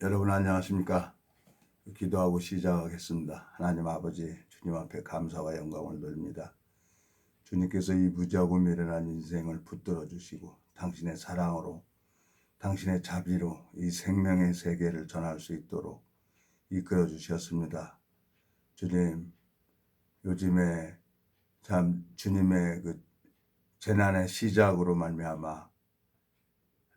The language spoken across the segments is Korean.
여러분 안녕하십니까? 기도하고 시작하겠습니다. 하나님 아버지 주님 앞에 감사와 영광을 돌립니다. 주님께서 이 무지하고 미련한 인생을 붙들어 주시고 당신의 사랑으로 당신의 자비로 이 생명의 세계를 전할 수 있도록 이끌어 주셨습니다. 주님, 요즘에 참 주님의 그 재난의 시작으로 말미암아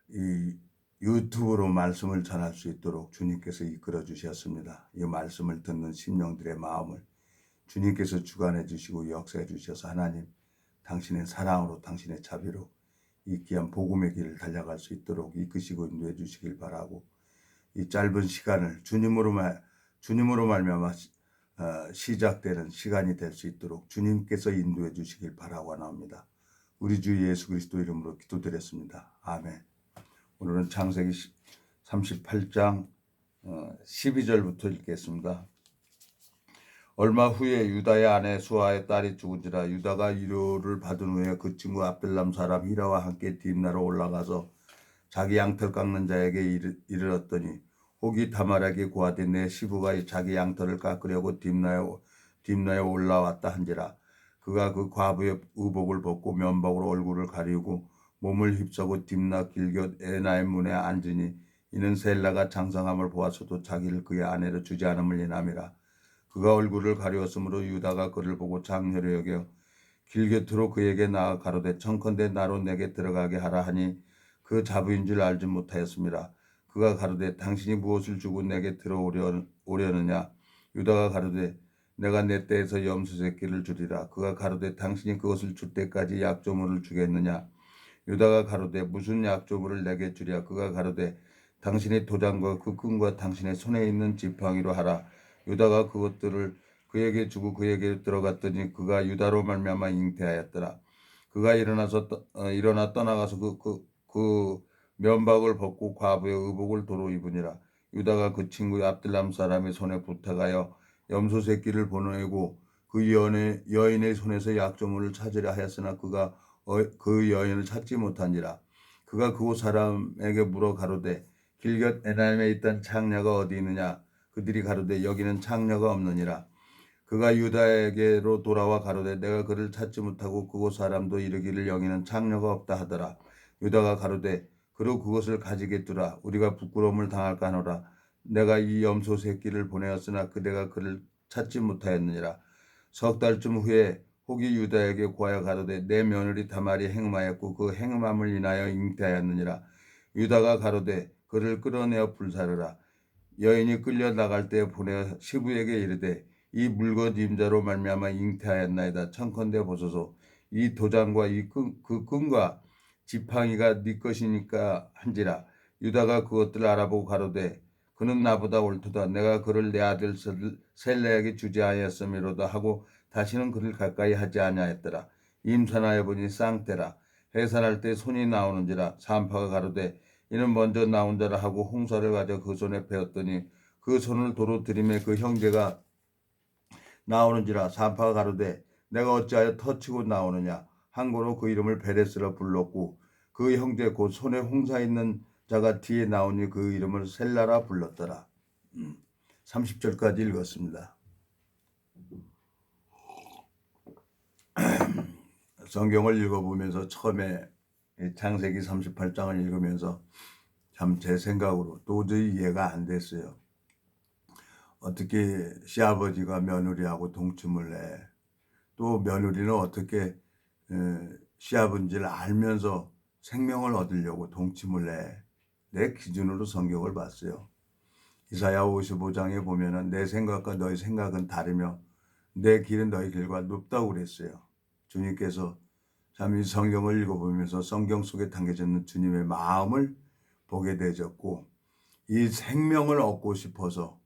이 유튜브로 말씀을 전할 수 있도록 주님께서 이끌어 주셨습니다. 이 말씀을 듣는 심령들의 마음을 주님께서 주관해 주시고 역사해 주셔서 하나님 당신의 사랑으로 당신의 자비로 이 귀한 복음의 길을 달려갈 수 있도록 이끄시고 인도해 주시길 바라고, 이 짧은 시간을 주님으로 말미암아 시작되는 시간이 될 수 있도록 주님께서 인도해 주시길 바라고 하나옵니다. 우리 주 예수 그리스도 이름으로 기도드렸습니다. 아멘. 오늘은 창세기 38장 12절부터 읽겠습니다. 얼마 후에 유다의 아내 수아의 딸이 죽은지라. 유다가 위로를 받은 후에 그 친구 압들람 사람 히라와 함께 딥나로 올라가서 자기 양털 깎는 자에게 이르렀더니, 혹이 다말에게 고하되 내 시부가 자기 양털을 깎으려고 딥나에 올라왔다 한지라. 그가 그 과부의 의복을 벗고 면박으로 얼굴을 가리우고 몸을 휩싸고 딥나 길곁 에나의 문에 앉으니, 이는 셀라가 장성함을 보아서도 자기를 그의 아내로 주지 않음을 인함이라. 그가 얼굴을 가리웠으므로 유다가 그를 보고 장렬히 여겨 길곁으로 그에게 나아 가로되 청컨대 나로 내게 들어가게 하라 하니, 그 자부인 줄 알지 못하였습니다. 그가 가로되 당신이 무엇을 주고 내게 들어오려느냐. 유다가 가로되 내가 내 떼에서 염소 새끼를 주리라. 그가 가로되 당신이 그것을 줄 때까지 약조물을 주겠느냐. 유다가 가로되 무슨 약조물을 내게 주랴. 그가 가로되 당신의 도장과 그 끈과 당신의 손에 있는 지팡이로 하라. 유다가 그것들을 그에게 주고 그에게 들어갔더니 그가 유다로 말미암아 잉태하였더라. 그가 일어나 떠나가서 그 면박을 벗고 과부의 의복을 도로 입으니라. 유다가 그 친구 압들람 사람의 손에 부탁하여 염소 새끼를 보내고 그 여인의 손에서 약조물을 찾으려 하였으나 그가 그 여인을 찾지 못하니라. 그가 그곳 사람에게 물어 가로되 길곁 에나임에 있던 창녀가 어디 있느냐. 그들이 가로되 여기는 창녀가 없느니라. 그가 유다에게로 돌아와 가로되 내가 그를 찾지 못하고 그곳 사람도 이르기를 여기는 창녀가 없다 하더라. 유다가 가로되 그로 그것을 가지게 두라. 우리가 부끄러움을 당할까 하노라. 내가 이 염소 새끼를 보내었으나 그대가 그를 찾지 못하였느니라. 석 달쯤 후에 혹이 유다에게 고하여 가로되 내 며느리 다말이 행음하였고 그 행음함을 인하여 잉태하였느니라. 유다가 가로되 그를 끌어내어 불사르라. 여인이 끌려 나갈 때 보내어 시부에게 이르되 이 물건 임자로 말미암아 잉태하였나이다. 청컨대 보소서. 이 도장과 그 끈과 지팡이가 네 것이니까 한지라. 유다가 그것들을 알아보고 가로되 그는 나보다 옳도다. 내가 그를 내 아들 셀레에게 주지 아니하였음이로다 하고 다시는 그를 가까이 하지 아니하였더라. 임산하여 보니 쌍떼라. 해산할 때 손이 나오는지라. 산파가 가로되 이는 먼저 나온 자라 하고 홍사를 가져 그 손에 베었더니 그 손을 도로 들이매 그 형제가 나오는지라. 산파가 가로되 내가 어찌하여 터치고 나오느냐. 한고로 그 이름을 베레스라 불렀고 그 형제 곧 손에 홍사 있는 자가 뒤에 나오니 그 이름을 셀라라 불렀더라. 30절까지 읽었습니다. 성경을 읽어보면서 처음에 창세기 38장을 읽으면서 참 제 생각으로 도저히 이해가 안 됐어요. 어떻게 시아버지가 며느리하고 동침을 해. 또 며느리는 어떻게 시아버지를 알면서 생명을 얻으려고 동침을 해. 내 기준으로 성경을 봤어요. 이사야 55장에 보면은 내 생각과 너희 생각은 다르며 내 길은 너희 길과 높다고 그랬어요. 주님께서 참 이 성경을 읽어보면서 성경 속에 담겨져 있는 주님의 마음을 보게 되졌고, 이 생명을 얻고 싶어서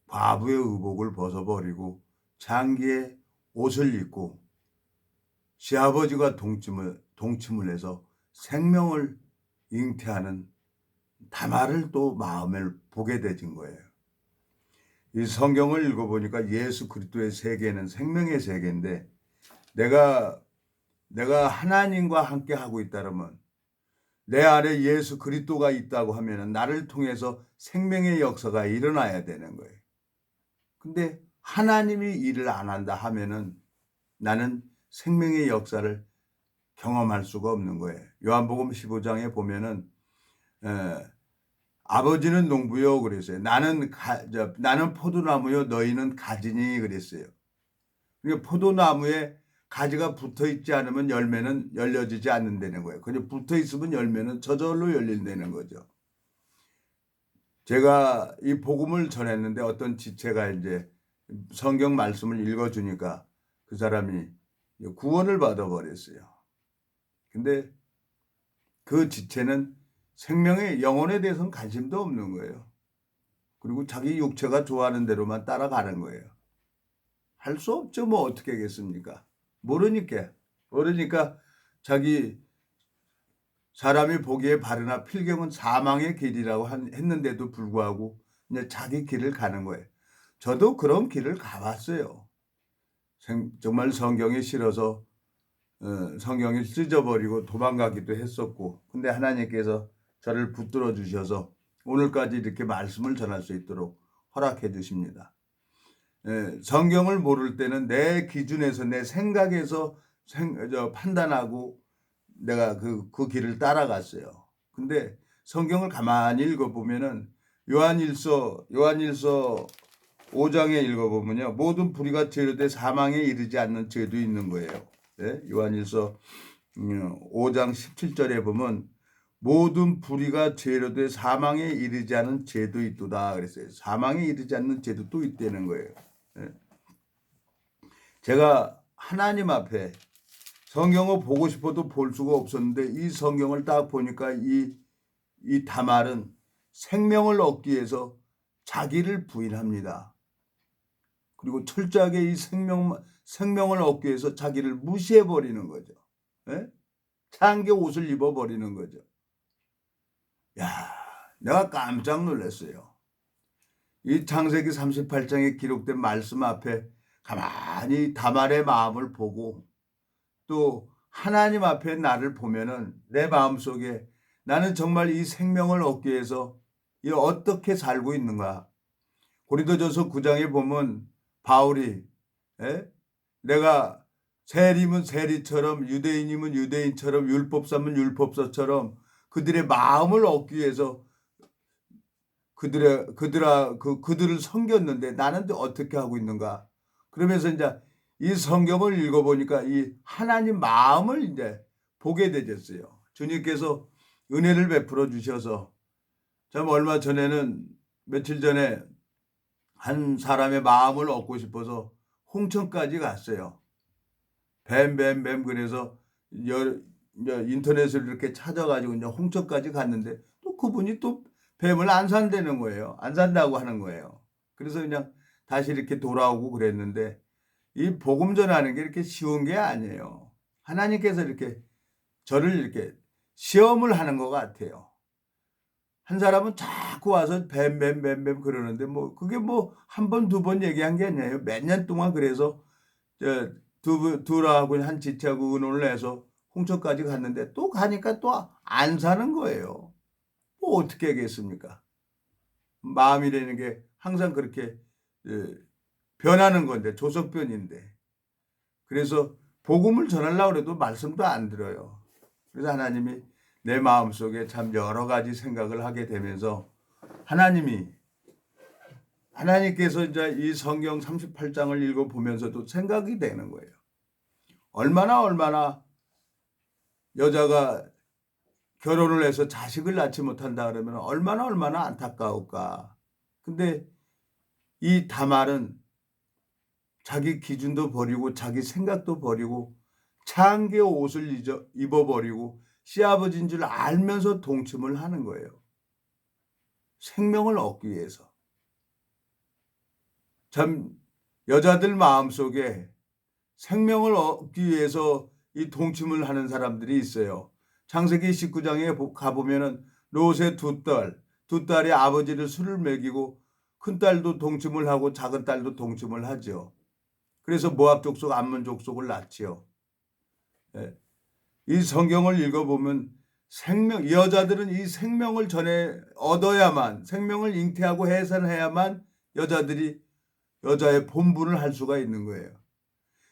과부의 의복을 벗어버리고 장기의 옷을 입고 시아버지가 동침을 해서 생명을 잉태하는 다말을 또 마음을 보게 되진 거예요. 이 성경을 읽어보니까 예수 그리스도의 세계는 생명의 세계인데, 내가 하나님과 함께 하고 있다면 내 안에 예수 그리스도가 있다고 하면은 나를 통해서 생명의 역사가 일어나야 되는 거예요. 근데 하나님이 일을 안 한다 하면은 나는 생명의 역사를 경험할 수가 없는 거예요. 요한복음 15장에 보면은 아버지는 농부요 그랬어요. 나는 포도나무요 너희는 가지니 그랬어요. 그러니까 포도나무에 가지가 붙어 있지 않으면 열매는 열려지지 않는다는 거예요. 그냥 붙어 있으면 열매는 저절로 열린다는 거죠. 제가 이 복음을 전했는데 어떤 지체가 이제 성경 말씀을 읽어주니까 그 사람이 구원을 받아버렸어요. 근데 그 지체는 생명의 영혼에 대해서는 관심도 없는 거예요. 그리고 자기 육체가 좋아하는 대로만 따라가는 거예요. 할 수 없죠. 뭐 어떻게 하겠습니까? 모르니까 자기 사람이 보기에 바르나 필경은 사망의 길이라고 했는데도 불구하고 이제 자기 길을 가는 거예요. 저도 그런 길을 가봤어요. 정말 성경이 싫어서 성경을 찢어버리고 도망가기도 했었고, 근데 하나님께서 저를 붙들어 주셔서 오늘까지 이렇게 말씀을 전할 수 있도록 허락해 주십니다. 성경을 모를 때는 내 기준에서 내 생각에서 판단하고 내가 그 길을 따라갔어요. 근데 성경을 가만히 읽어보면은 요한일서 5장에 읽어보면요. 모든 불의가 죄로 돼 사망에 이르지 않는 죄도 있는 거예요. 네? 요한일서 5장 17절에 보면 모든 불의가 죄로 돼 사망에 이르지 않은 죄도 있도다 그랬어요. 사망에 이르지 않는 죄도 또 있다는 거예요. 네? 제가 하나님 앞에 성경을 보고 싶어도 볼 수가 없었는데 이 성경을 딱 보니까 이 다말은 생명을 얻기 위해서 자기를 부인합니다. 그리고 철저하게 이 생명을 얻기 위해서 자기를 무시해버리는 거죠. 예? 창게 옷을 입어버리는 거죠. 야, 내가 깜짝 놀랐어요. 이 창세기 38장에 기록된 말씀 앞에 가만히 다말의 마음을 보고 또 하나님 앞에 나를 보면은 내 마음속에 나는 정말 이 생명을 얻기 위해서 어떻게 살고 있는가. 고린도전서 9장에 보면 바울이 내가 세리면 세리처럼 유대인이면 유대인처럼 율법사면 율법사처럼 그들의 마음을 얻기 위해서 그들을 섬겼는데 나는 어떻게 하고 있는가. 그러면서 이제 이 성경을 읽어보니까 이 하나님 마음을 이제 보게 되졌어요. 주님께서 은혜를 베풀어 주셔서 참 얼마 전에는 며칠 전에 한 사람의 마음을 얻고 싶어서 홍천까지 갔어요. 뱀 그래서 인터넷을 이렇게 찾아가지고 이제 홍천까지 갔는데 또 그분이 또 뱀을 안 산다는 거예요. 안 산다고 하는 거예요. 그래서 그냥 다시 이렇게 돌아오고 그랬는데 이 복음 전하는 게 이렇게 쉬운 게 아니에요. 하나님께서 이렇게 저를 이렇게 시험을 하는 것 같아요. 한 사람은 자꾸 와서 뱀 그러는데 뭐 그게 뭐 한 번, 두 번 얘기한 게 아니에요. 몇 년 동안 그래서 둘하고 한 지체하고 의논을 해서 홍천까지 갔는데 또 가니까 또 안 사는 거예요. 뭐 어떻게 하겠습니까? 마음이라는 게 항상 그렇게 변하는 건데 조석변인데 그래서 복음을 전하려고 해도 말씀도 안 들어요. 그래서 하나님이 내 마음속에 참 여러 가지 생각을 하게 되면서 하나님께서 이제 이 성경 38장을 읽어보면서도 생각이 되는 거예요. 얼마나 여자가 결혼을 해서 자식을 낳지 못한다 그러면 얼마나 안타까울까. 근데 이 다말은 자기 기준도 버리고 자기 생각도 버리고 창게 옷을 입어버리고 시아버지인 줄 알면서 동침을 하는 거예요. 생명을 얻기 위해서. 참 여자들 마음속에 생명을 얻기 위해서 이 동침을 하는 사람들이 있어요. 창세기 19장에 가보면은 롯의 두 딸이 아버지를 술을 먹이고 큰 딸도 동침을 하고 작은 딸도 동침을 하죠. 그래서 모압 족속, 암몬 족속을 낳지요. 이 성경을 읽어보면 여자들은 이 생명을 전에 얻어야만, 생명을 잉태하고 해산해야만 여자의 본분을 할 수가 있는 거예요.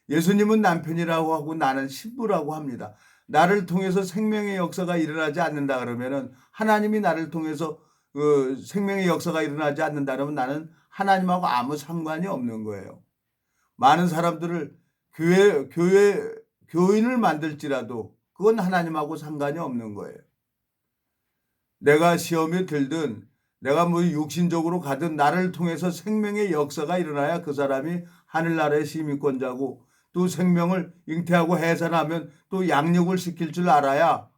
예수님은 남편이라고 하고 나는 신부라고 합니다. 나를 통해서 생명의 역사가 일어나지 않는다 그러면은, 하나님이 나를 통해서 생명의 역사가 일어나지 않는다 그러면 나는 하나님하고 아무 상관이 없는 거예요. 많은 사람들을 교인을 만들지라도 그건 하나님하고 상관이 없는 거예요. 내가 시험에 들든 내가 뭐 육신적으로 가든 나를 통해서 생명의 역사가 일어나야 그 사람이 하늘나라의 시민권자고, 또 생명을 잉태하고 해산하면 또 양육을 시킬 줄 알아야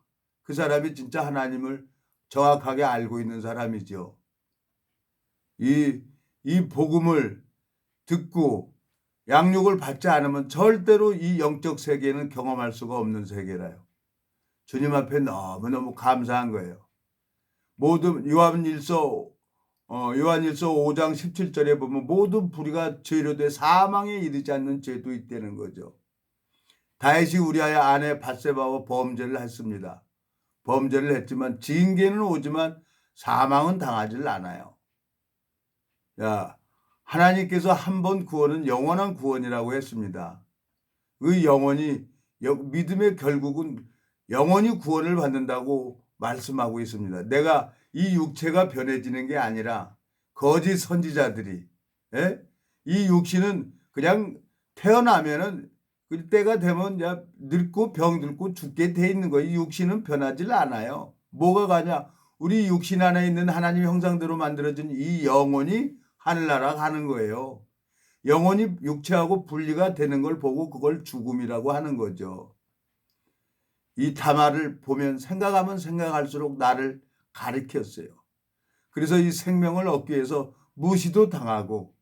그 사람이 진짜 하나님을 정확하게 알고 있는 사람이죠. 이 복음을 듣고 양육을 받지 않으면 절대로 이 영적 세계는 경험할 수가 없는 세계라요. 주님 앞에 너무너무 감사한 거예요. 모든 요한일서 5장 17절에 보면 모든 불의가 죄로 돼 사망에 이르지 않는 죄도 있다는 거죠. 다윗이 우리아의 아내 밧세바와 범죄를 했습니다. 범죄를 했지만 징계는 오지만 사망은 당하질 않아요. 하나님께서 한 번 구원은 영원한 구원이라고 했습니다. 그 믿음의 결국은 영원히 구원을 받는다고 말씀하고 있습니다. 내가 이 육체가 변해지는 게 아니라 거짓 선지자들이, 이 육신은 그냥 태어나면은 때가 되면 늙고 병들고 죽게 돼 있는 거예요. 이 육신은 변하질 않아요. 뭐가 가냐? 우리 육신 안에 있는 하나님의 형상대로 만들어진 이 영혼이 하늘나라 가는 거예요. 영혼이 육체하고 분리가 되는 걸 보고 그걸 죽음이라고 하는 거죠. 이 타마를 보면 생각하면 생각할수록 나를 가리켰어요. 그래서 이 생명을 얻기 위해서 무시도 당하고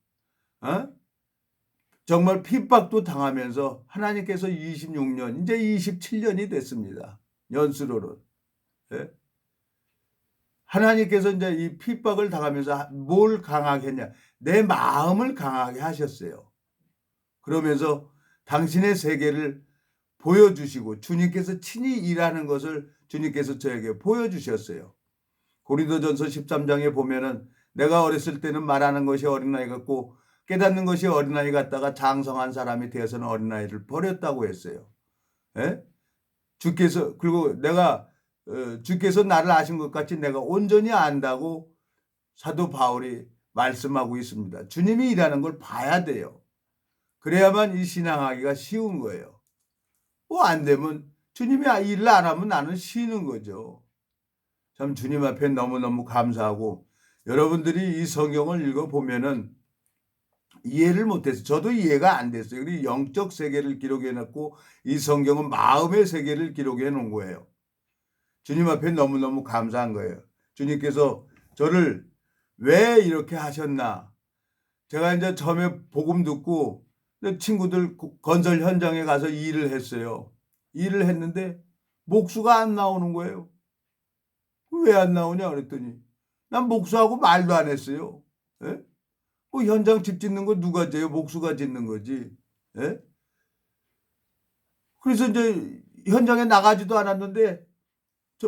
정말 핍박도 당하면서 하나님께서 26년, 이제 27년이 됐습니다. 연수로는. 하나님께서 이제 이 핍박을 당하면서 뭘 강하게 했냐? 내 마음을 강하게 하셨어요. 그러면서 당신의 세계를 보여주시고 주님께서 친히 일하는 것을 주님께서 저에게 보여주셨어요. 고린도전서 13장에 보면은 내가 어렸을 때는 말하는 것이 어린아이 같고 깨닫는 것이 어린아이 같다가 장성한 사람이 되어서는 어린아이를 버렸다고 했어요. 주께서 나를 아신 것 같이 내가 온전히 안다고 사도 바울이 말씀하고 있습니다. 주님이 일하는 걸 봐야 돼요. 그래야만 이 신앙하기가 쉬운 거예요. 안 되면 주님이 일을 안 하면 나는 쉬는 거죠. 참 주님 앞에 너무너무 감사하고, 여러분들이 이 성경을 읽어보면은 이해를 못해서 저도 이해가 안 됐어요. 그리고 영적 세계를 기록해놨고 이 성경은 마음의 세계를 기록해놓은 거예요. 주님 앞에 너무너무 감사한 거예요. 주님께서 저를 왜 이렇게 하셨나. 제가 이제 처음에 복음 듣고 친구들 건설 현장에 가서 일을 했어요. 일을 했는데 목수가 안 나오는 거예요. 왜 안 나오냐 그랬더니 난 목수하고 말도 안 했어요. 현장 집 짓는 거 누가 져요? 목수가 짓는 거지. 그래서 이제 현장에 나가지도 않았는데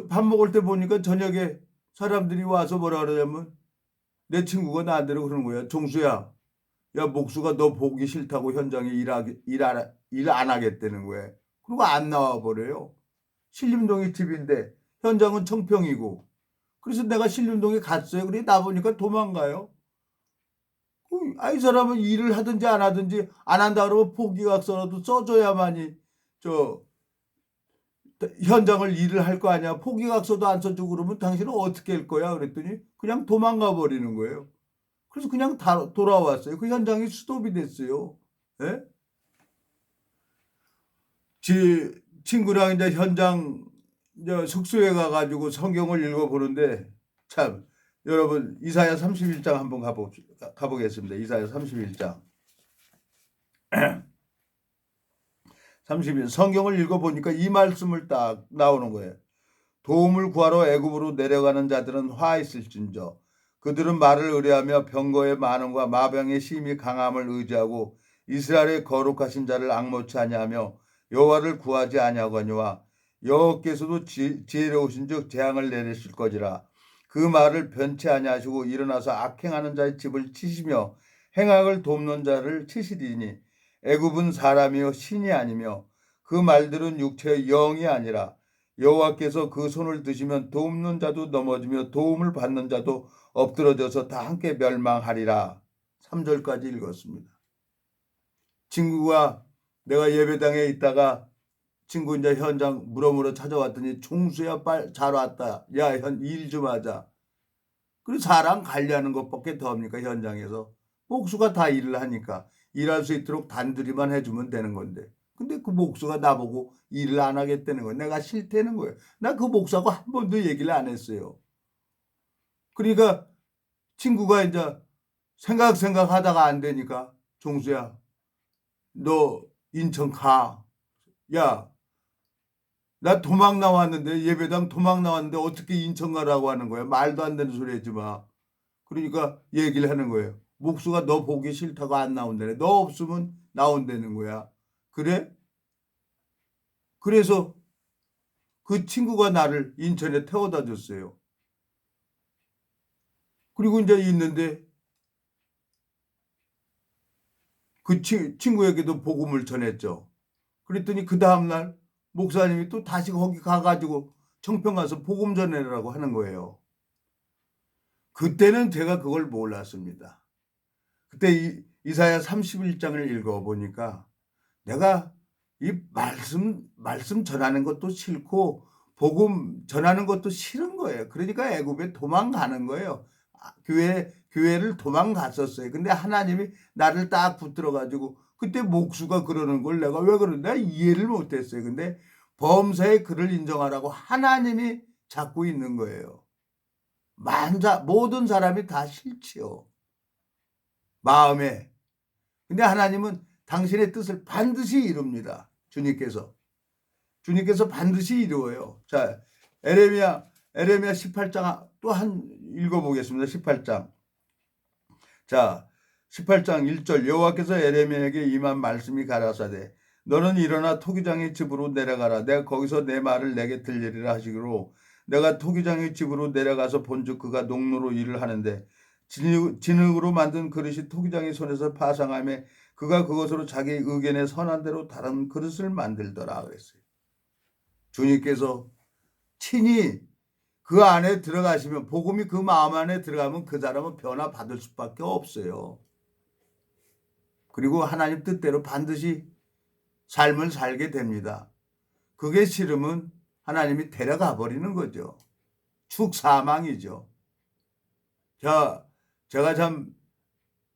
밥 먹을 때 보니까 저녁에 사람들이 와서 뭐라 그러냐면 내 친구가 나한테 그러는 거야. 종수야, 야 목수가 너 보기 싫다고 현장에 일 안 하겠다는 거야. 그리고 안 나와 버려요. 신림동이 집인데 현장은 청평이고. 그래서 내가 신림동에 갔어요. 그래 나 보니까 도망가요. 이 사람은 일을 하든지 안 하든지, 안 한다 그러면 포기각서라도 써줘야만이 현장을 일을 할 거 아니야. 포기각서도 안 써주고 그러면 당신은 어떻게 할 거야? 그랬더니 그냥 도망가 버리는 거예요. 그래서 그냥 돌아왔어요. 그 현장이 스톱이 됐어요. 친구랑 이제 현장 숙소에 가가지고 성경을 읽어보는데, 참 여러분 이사야 31장 한번 가보겠습니다. 이사야 31장 31 성경을 읽어보니까 이 말씀을 딱 나오는 거예요. 도움을 구하러 애굽으로 내려가는 자들은 화 있을진저 그들은 말을 의뢰하며 병거의 많음과 마병의 심히 강함을 의지하고 이스라엘의 거룩하신 자를 앙모치 아니하며 여호와를 구하지 아니하거니와 여호와께서도 지혜로우신즉 재앙을 내리실 것이라. 그 말을 변치 아니하시고 일어나서 악행하는 자의 집을 치시며 행악을 돕는 자를 치시리니 애굽은 사람이요 신이 아니며 그 말들은 육체의 영이 아니라 여호와께서 그 손을 드시면 돕는 자도 넘어지며 도움을 받는 자도 엎드러져서 다 함께 멸망하리라. 3절까지 읽었습니다. 친구가 내가 예배당에 있다가 친구 이제 현장 물어물어 찾아왔더니 종수야 잘 왔다. 야, 일 좀 하자. 그리고 사람 관리하는 것밖에 더 합니까? 현장에서. 목수가 다 일을 하니까 일할 수 있도록 단둘이만 해주면 되는 건데. 근데 그 목수가 나보고 일을 안 하겠다는 거예요. 내가 싫다는 거예요. 나 그 목수하고 한 번도 얘기를 안 했어요. 그러니까 친구가 이제 생각하다가 안 되니까 종수야 너 인천 가. 야, 나 도망 나왔는데 예배당 도망 나왔는데 어떻게 인천 가라고 하는 거야. 말도 안 되는 소리 하지 마. 그러니까 얘기를 하는 거예요. 목수가 너 보기 싫다고 안 나온다네. 너 없으면 나온다는 거야. 그래? 그래서 그 친구가 나를 인천에 태워다 줬어요. 그리고 이제 있는데 그 친구에게도 복음을 전했죠. 그랬더니 그 다음날 목사님이 또 다시 거기 가가지고 청평 가서 복음 전해라고 하는 거예요. 그때는 제가 그걸 몰랐습니다. 그때 이사야 31장을 읽어보니까 내가 이 말씀 전하는 것도 싫고 복음 전하는 것도 싫은 거예요. 그러니까 애굽에 도망가는 거예요. 교회를 도망갔었어요. 근데 하나님이 나를 딱 붙들어가지고 그때 목수가 그러는 걸 내가 왜 그러는데 이해를 못했어요. 근데 범사에 그를 인정하라고 하나님이 잡고 있는 거예요. 모든 사람이 다 싫지요. 마음에. 근데 하나님은 당신의 뜻을 반드시 이룹니다. 주님께서 반드시 이루어요. 자, 에레미야 18장 또 한 읽어보겠습니다. 18장. 자, 18장 1절 여호와께서 에레미야에게 임한 말씀이 가라사대 너는 일어나 토기장의 집으로 내려가라. 내가 거기서 내 말을 내게 들리리라 하시기로 내가 토기장의 집으로 내려가서 본즉 그가 농로로 일을 하는데 진흙으로 만든 그릇이 토기장의 손에서 파상하며 그가 그것으로 자기 의견에 선한 대로 다른 그릇을 만들더라 그랬어요. 주님께서 친히 그 안에 들어가시면 복음이 그 마음 안에 들어가면 그 사람은 변화받을 수밖에 없어요. 그리고 하나님 뜻대로 반드시 삶을 살게 됩니다. 그게 싫으면 하나님이 데려가 버리는 거죠. 축사망이죠. 제가 참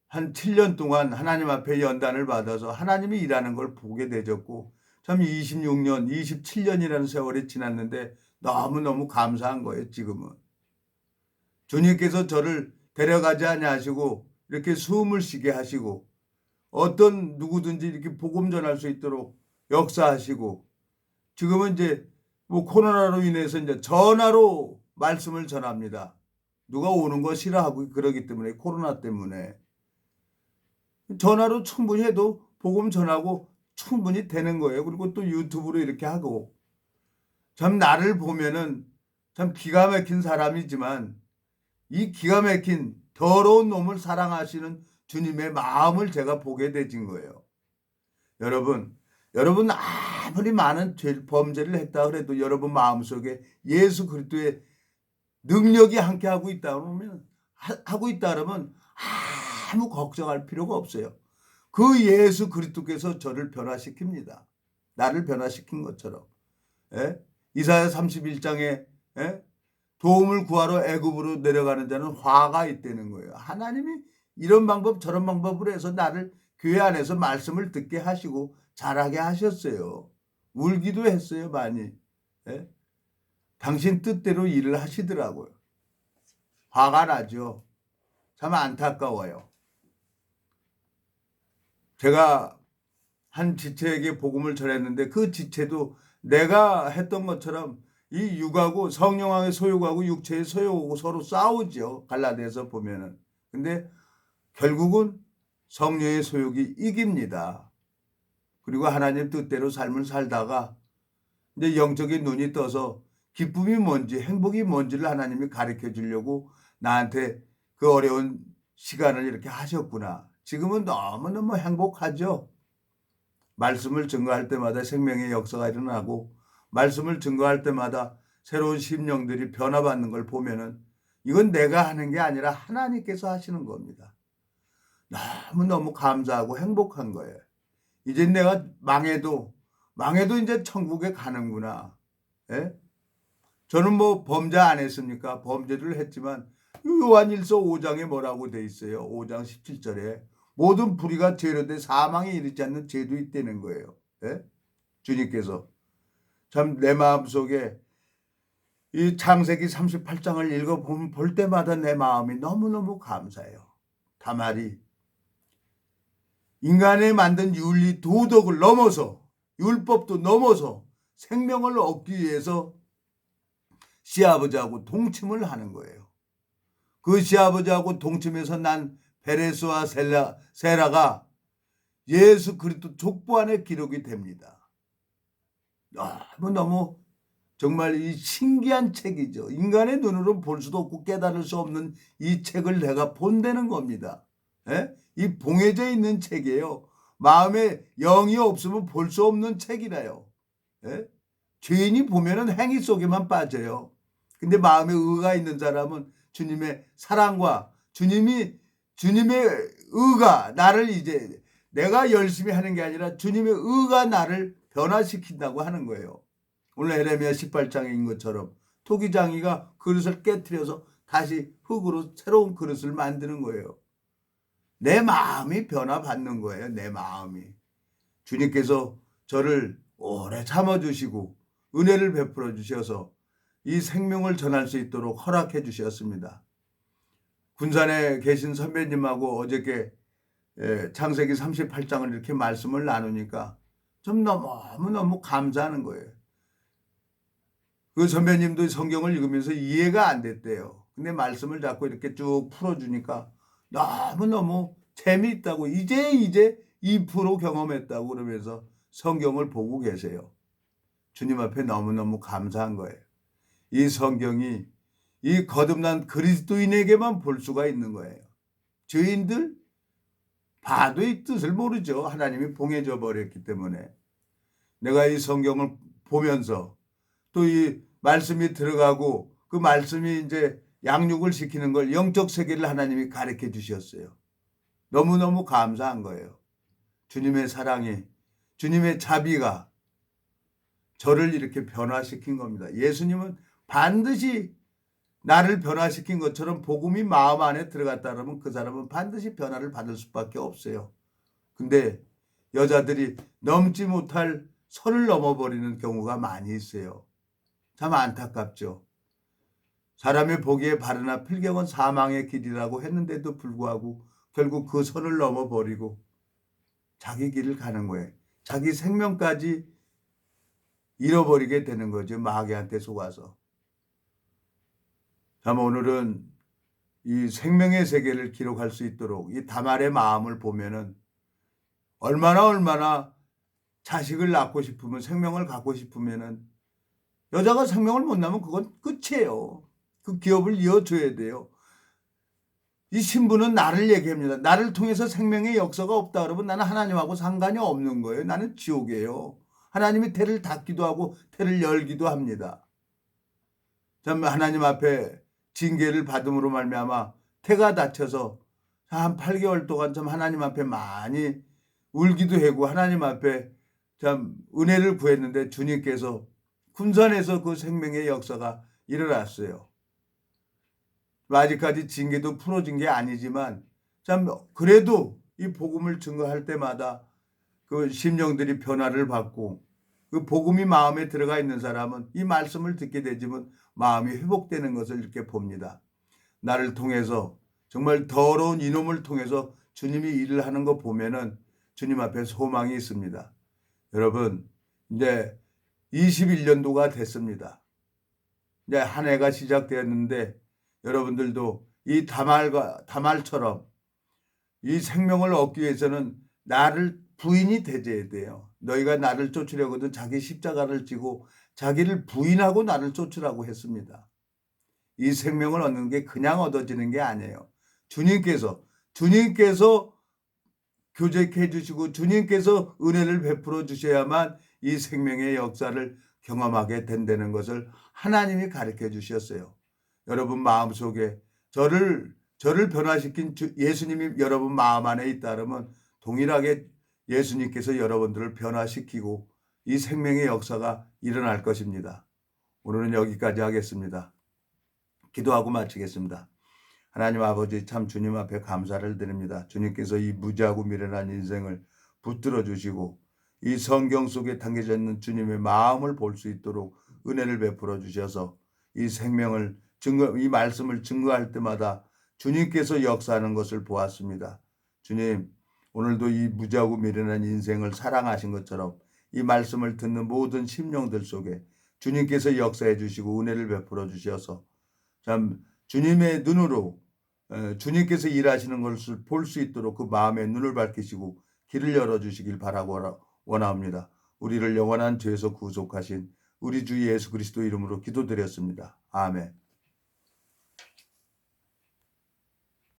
한 7년 동안 하나님 앞에 연단을 받아서 하나님이 일하는 걸 보게 되졌고 참 26년, 27년이라는 세월이 지났는데 너무너무 감사한 거예요. 지금은. 주님께서 저를 데려가지 아니하시고 이렇게 숨을 쉬게 하시고 어떤 누구든지 이렇게 복음 전할 수 있도록 역사하시고 지금은 이제 뭐 코로나로 인해서 이제 전화로 말씀을 전합니다. 누가 오는 거 싫어하고 그러기 때문에 코로나 때문에 전화로 충분히 해도 복음 전하고 충분히 되는 거예요. 그리고 또 유튜브로 이렇게 하고 참 나를 보면은 참 기가 막힌 사람이지만 이 기가 막힌 더러운 놈을 사랑하시는 주님의 마음을 제가 보게 되진 거예요. 여러분 아무리 많은 범죄를 했다 그래도 여러분 마음속에 예수 그리스도의 능력이 함께 하고 있다 그러면 아무 걱정할 필요가 없어요. 그 예수 그리스도께서 저를 변화시킵니다. 나를 변화시킨 것처럼. 예? 이사야 31장에 예? 도움을 구하러 애굽으로 내려가는 자는 화가 있다는 거예요. 하나님이 이런 방법 저런 방법으로 해서 나를 교회 안에서 말씀을 듣게 하시고 잘하게 하셨어요. 울기도 했어요. 많이. 예? 당신 뜻대로 일을 하시더라고요. 화가 나죠. 참 안타까워요. 제가 한 지체에게 복음을 전했는데 그 지체도 내가 했던 것처럼 이 육하고 성령의 소욕하고 육체의 소욕하고 서로 싸우죠. 갈라디아서 보면은. 근데 결국은 성령의 소욕이 이깁니다. 그리고 하나님 뜻대로 삶을 살다가 이제 영적인 눈이 떠서 기쁨이 뭔지 행복이 뭔지를 하나님이 가르쳐 주려고 나한테 그 어려운 시간을 이렇게 하셨구나. 지금은 너무너무 행복하죠. 말씀을 증거할 때마다 생명의 역사가 일어나고 말씀을 증거할 때마다 새로운 심령들이 변화받는 걸 보면은 이건 내가 하는 게 아니라 하나님께서 하시는 겁니다. 너무너무 감사하고 행복한 거예요. 이제 내가 망해도 이제 천국에 가는구나. 예? 저는 뭐 범죄 안 했습니까? 범죄를 했지만 요한일서 5장에 뭐라고 돼 있어요? 5장 17절에 모든 불의가 죄로 돼 사망에 이르지 않는 죄도 있다는 거예요. 예? 주님께서 참 내 마음속에 이 창세기 38장을 읽어보면 볼 때마다 내 마음이 너무너무 감사해요. 다말이 인간의 만든 윤리 도덕을 넘어서 율법도 넘어서 생명을 얻기 위해서 시아버지하고 동침을 하는 거예요. 그 시아버지하고 동침해서 난 베레스와 세라가 예수 그리스도 족보 안에 기록이 됩니다. 너무 정말 이 신기한 책이죠. 인간의 눈으로 볼 수도 없고 깨달을 수 없는 이 책을 내가 본다는 겁니다. 예? 이 봉해져 있는 책이에요. 마음에 영이 없으면 볼 수 없는 책이라요. 예? 죄인이 보면은 행위 속에만 빠져요. 근데 마음에 의가 있는 사람은 주님의 사랑과 주님의 의가 나를 이제 내가 열심히 하는 게 아니라 주님의 의가 나를 변화시킨다고 하는 거예요. 오늘 에레미야 18장인 것처럼 토기장이가 그릇을 깨트려서 다시 흙으로 새로운 그릇을 만드는 거예요. 내 마음이 변화받는 거예요. 내 마음이. 주님께서 저를 오래 참아주시고 은혜를 베풀어 주셔서 이 생명을 전할 수 있도록 허락해 주셨습니다. 군산에 계신 선배님하고 어저께 창세기 38장을 이렇게 말씀을 나누니까 좀 너무너무 감사하는 거예요. 그 선배님도 성경을 읽으면서 이해가 안 됐대요. 근데 말씀을 자꾸 이렇게 쭉 풀어주니까 너무너무 재미있다고 이제 2% 경험했다고 그러면서 성경을 보고 계세요. 주님 앞에 너무너무 감사한 거예요. 이 성경이 이 거듭난 그리스도인에게만 볼 수가 있는 거예요. 죄인들 봐도 이 뜻을 모르죠. 하나님이 봉해져 버렸기 때문에. 내가 이 성경을 보면서 또 이 말씀이 들어가고 그 말씀이 이제 양육을 시키는 걸 영적 세계를 하나님이 가르쳐 주셨어요. 너무너무 감사한 거예요. 주님의 사랑이, 주님의 자비가 저를 이렇게 변화시킨 겁니다. 예수님은 반드시 나를 변화시킨 것처럼 복음이 마음 안에 들어갔다 그러면 그 사람은 반드시 변화를 받을 수밖에 없어요. 근데 여자들이 넘지 못할 선을 넘어버리는 경우가 많이 있어요. 참 안타깝죠. 사람의 보기에 바르나 필경은 사망의 길이라고 했는데도 불구하고 결국 그 선을 넘어버리고 자기 길을 가는 거예요. 자기 생명까지 잃어버리게 되는 거죠. 마귀한테 속아서. 참 오늘은 이 생명의 세계를 기록할 수 있도록 이 다말의 마음을 보면은 얼마나 자식을 낳고 싶으면 생명을 갖고 싶으면은 여자가 생명을 못 낳으면 그건 끝이에요. 그 기업을 이어줘야 돼요. 이 신부는 나를 얘기합니다. 나를 통해서 생명의 역사가 없다 그러면 나는 하나님하고 상관이 없는 거예요. 나는 지옥이에요. 하나님이 태를 닫기도 하고 태를 열기도 합니다. 참 하나님 앞에 징계를 받음으로 말미암아 태가 닫혀서 한 8개월 동안 참 하나님 앞에 많이 울기도 하고 하나님 앞에 참 은혜를 구했는데 주님께서 군산에서 그 생명의 역사가 일어났어요. 아직까지 징계도 풀어진 게 아니지만 참 그래도 이 복음을 증거할 때마다 그 심령들이 변화를 받고 그 복음이 마음에 들어가 있는 사람은 이 말씀을 듣게 되지만 마음이 회복되는 것을 이렇게 봅니다. 나를 통해서 정말 더러운 이놈을 통해서 주님이 일을 하는 거 보면은 주님 앞에 소망이 있습니다. 여러분 이제 21년도가 됐습니다. 이제 한 해가 시작되었는데 여러분들도 이 다말처럼 이 생명을 얻기 위해서는 나를 부인이 되져야 돼요. 너희가 나를 쫓으려거든 자기 십자가를 지고 자기를 부인하고 나를 쫓으라고 했습니다. 이 생명을 얻는 게 그냥 얻어지는 게 아니에요. 주님께서 교제해 주시고 주님께서 은혜를 베풀어 주셔야만 이 생명의 역사를 경험하게 된다는 것을 하나님이 가르쳐 주셨어요. 여러분 마음속에 저를 변화시킨 예수님이 여러분 마음 안에 있다 그러면 동일하게 예수님께서 여러분들을 변화시키고 이 생명의 역사가 일어날 것입니다. 오늘은 여기까지 하겠습니다. 기도하고 마치겠습니다. 하나님 아버지, 참 주님 앞에 감사를 드립니다. 주님께서 이 무지하고 미련한 인생을 붙들어 주시고 이 성경 속에 담겨져 있는 주님의 마음을 볼 수 있도록 은혜를 베풀어 주셔서 이 말씀을 증거할 때마다 주님께서 역사하는 것을 보았습니다. 주님, 오늘도 이 무지하고 미련한 인생을 사랑하신 것처럼 이 말씀을 듣는 모든 심령들 속에 주님께서 역사해 주시고 은혜를 베풀어 주셔서 참 주님의 눈으로 주님께서 일하시는 것을 볼 수 있도록 그 마음의 눈을 밝히시고 길을 열어주시길 바라고 원합니다. 우리를 영원한 죄에서 구속하신 우리 주 예수 그리스도 이름으로 기도드렸습니다. 아멘.